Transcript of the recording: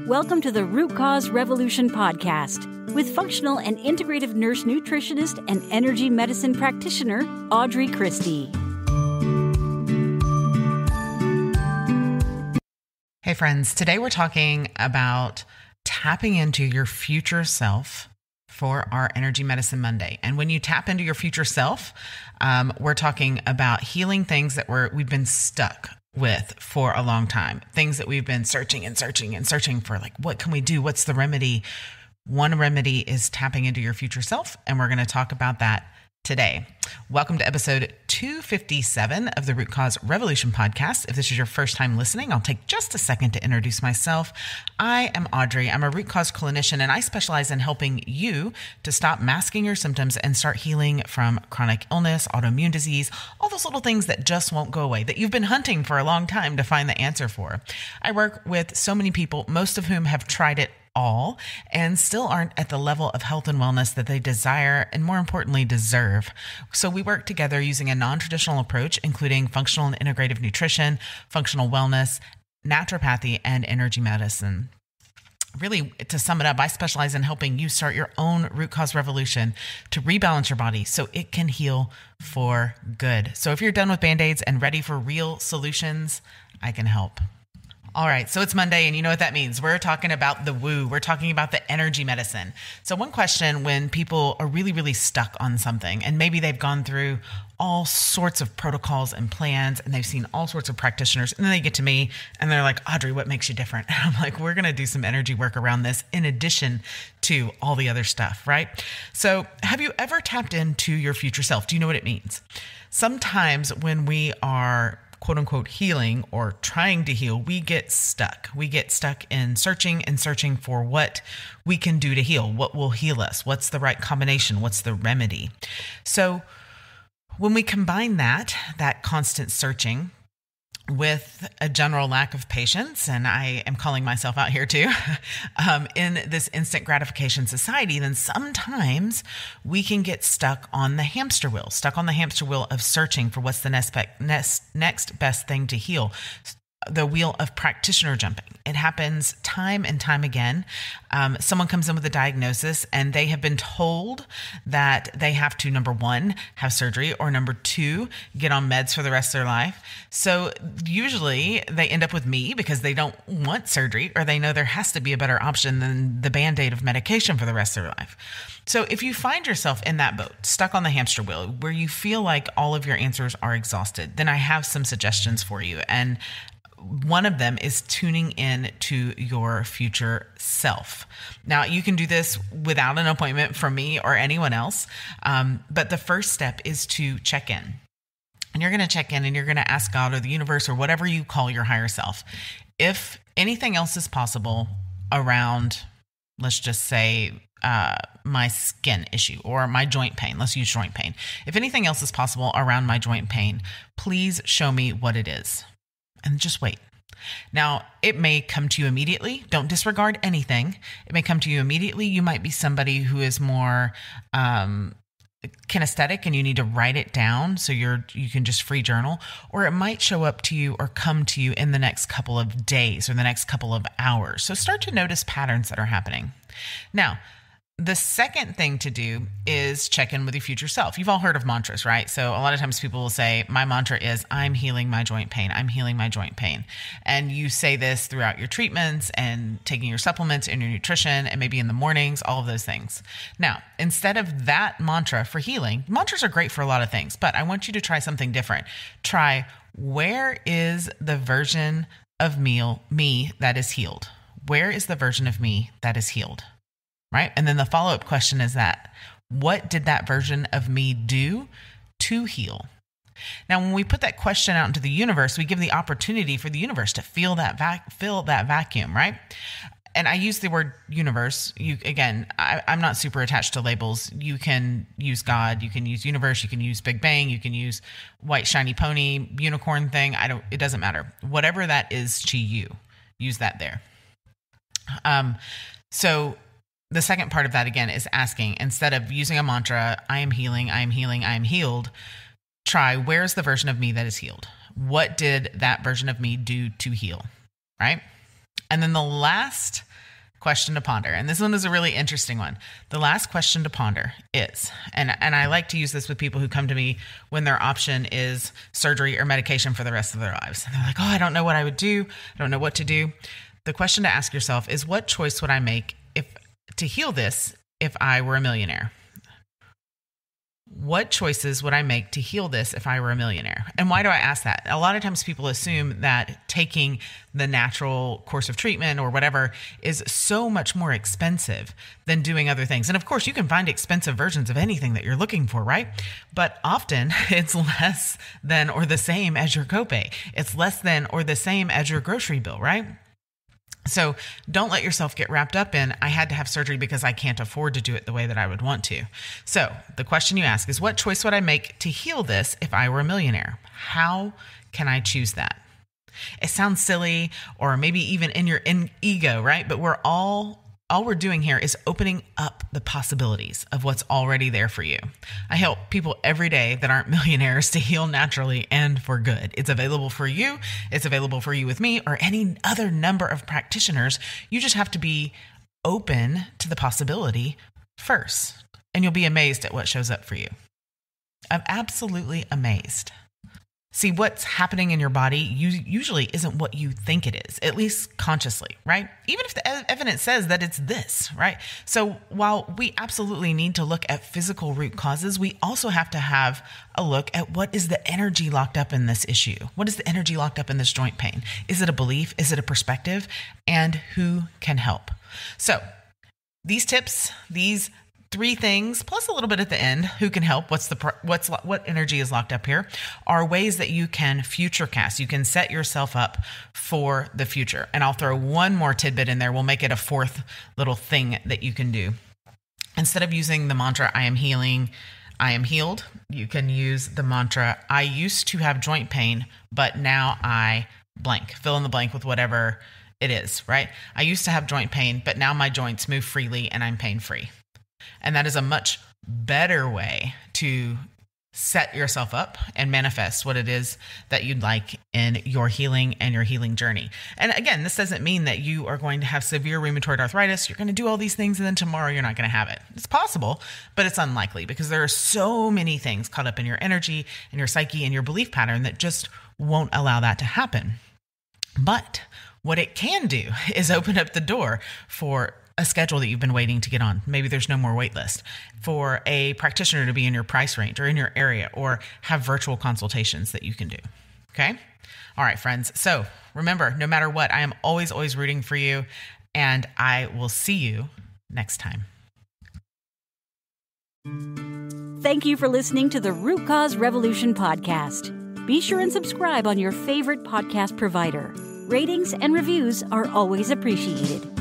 Welcome to the Root Cause Revolution podcast with functional and integrative nurse nutritionist and energy medicine practitioner, Audrey Christie. Hey friends, today we're talking about tapping into your future self for our Energy Medicine Monday. And when you tap into your future self, we're talking about healing things that we've been stuck with for a long time. Things that we've been searching for, like, what can we do? What's the remedy? One remedy is tapping into your future self, and we're going to talk about that today. Welcome to episode 257 of the Root Cause Revolution podcast. If this is your first time listening, I'll take just a second to introduce myself. I am Audrey. I'm a root cause clinician, and I specialize in helping you to stop masking your symptoms and start healing from chronic illness, autoimmune disease, all those little things that just won't go away, that you've been hunting for a long time to find the answer for. I work with so many people, most of whom have tried it all and still aren't at the level of health and wellness that they desire and, more importantly, deserve. So we work together using a non-traditional approach, including functional and integrative nutrition, functional wellness, naturopathy, and energy medicine. Really, to sum it up, I specialize in helping you start your own root cause revolution to rebalance your body so it can heal for good. So if you're done with Band-Aids and ready for real solutions, I can help. All right, so it's Monday, and you know what that means. We're talking about the woo. We're talking about the energy medicine. So one question when people are really, really stuck on something, and maybe they've gone through all sorts of protocols and plans, and they've seen all sorts of practitioners, and then they get to me, and they're like, Audrey, what makes you different? And I'm like, we're going to do some energy work around this in addition to all the other stuff, right? So have you ever tapped into your future self? Do you know what it means? Sometimes when we are quote unquote healing or trying to heal, we get stuck. We get stuck in searching for what we can do to heal, what will heal us, what's the right combination, what's the remedy. So when we combine that constant searching with a general lack of patience, and I am calling myself out here too, in this instant gratification society, then sometimes we can get stuck on the hamster wheel of searching for what's the next best thing to heal. The wheel of practitioner jumping. It happens time and time again. Someone comes in with a diagnosis and they have been told that they have to, number one, have surgery, or number two, get on meds for the rest of their life. So usually they end up with me because they don't want surgery, or they know there has to be a better option than the Band-Aid of medication for the rest of their life. So if you find yourself in that boat, stuck on the hamster wheel, where you feel like all of your answers are exhausted, then I have some suggestions for you. And one of them is tuning in to your future self. Now, you can do this without an appointment from me or anyone else, but the first step is to check in. And you're going to check in and you're going to ask God or the universe or whatever you call your higher self, if anything else is possible around, let's just say, my skin issue or my joint pain. Let's use joint pain. If anything else is possible around my joint pain, please show me what it is. And just wait. Now, it may come to you immediately. Don't disregard anything. It may come to you immediately. You might be somebody who is more kinesthetic and you need to write it down so you can just free journal. Or it might show up to you or come to you in the next couple of days or the next couple of hours. So start to notice patterns that are happening. Now, the second thing to do is check in with your future self. You've all heard of mantras, right? So a lot of times people will say, my mantra is, I'm healing my joint pain. I'm healing my joint pain. And you say this throughout your treatments and taking your supplements and your nutrition and maybe in the mornings, all of those things. Now, instead of that mantra for healing, mantras are great for a lot of things, but I want you to try something different. Try, where is the version of me that is healed? Where is the version of me that is healed? Right? And then the follow-up question is that, what did that version of me do to heal? Now, when we put that question out into the universe, we give the opportunity for the universe to fill that vacuum, right? And I use the word universe. I'm not super attached to labels. You can use God, you can use universe, you can use Big Bang, you can use white shiny pony, unicorn thing. It doesn't matter. Whatever that is to you, use that there. So the second part of that, again, is asking, instead of using a mantra, I am healing, I am healing, I am healed, try, where's the version of me that is healed? What did that version of me do to heal? right? And then the last question to ponder, and this one is a really interesting one. The last question to ponder is, and I like to use this with people who come to me when their option is surgery or medication for the rest of their lives. And they're like, oh, I don't know what I would do. I don't know what to do. The question to ask yourself is, what choice would I make to heal this if I were a millionaire? What choices would I make to heal this if I were a millionaire? And why do I ask that? A lot of times people assume that taking the natural course of treatment or whatever is so much more expensive than doing other things. And of course, you can find expensive versions of anything that you're looking for, right? But often it's less than or the same as your copay. It's less than or the same as your grocery bill, right? So don't let yourself get wrapped up in, I had to have surgery because I can't afford to do it the way that I would want to. So the question you ask is, what choice would I make to heal this if I were a millionaire? How can I choose that? It sounds silly or maybe even in your ego, right? But all we're doing here is opening up the possibilities of what's already there for you. I help people every day that aren't millionaires to heal naturally and for good. It's available for you. It's available for you with me or any other number of practitioners. You just have to be open to the possibility first, and you'll be amazed at what shows up for you. I'm absolutely amazed. See, what's happening in your body usually isn't what you think it is, at least consciously, right? Even if the evidence says that it's this, right? So while we absolutely need to look at physical root causes, we also have to have a look at what is the energy locked up in this issue? What is the energy locked up in this joint pain? Is it a belief? Is it a perspective? And who can help? So these tips, these 3 things, plus a little bit at the end, who can help, what energy is locked up here, are ways that you can future cast. You can set yourself up for the future. And I'll throw one more tidbit in there. We'll make it a 4th little thing that you can do. Instead of using the mantra, I am healing, I am healed, you can use the mantra, I used to have joint pain, but now I blank. Fill in the blank with whatever it is, right? I used to have joint pain, but now my joints move freely and I'm pain-free. And that is a much better way to set yourself up and manifest what it is that you'd like in your healing and your healing journey. And again, this doesn't mean that you are going to have severe rheumatoid arthritis. You're going to do all these things and then tomorrow you're not going to have it. It's possible, but it's unlikely because there are so many things caught up in your energy and your psyche and your belief pattern that just won't allow that to happen. But what it can do is open up the door for a schedule that you've been waiting to get on. Maybe there's no more wait list, for a practitioner to be in your price range or in your area, or have virtual consultations that you can do. Okay. All right, friends. So remember, no matter what, I am always rooting for you, and I will see you next time. Thank you for listening to the Root Cause Revolution podcast. Be sure and subscribe on your favorite podcast provider. Ratings and reviews are always appreciated.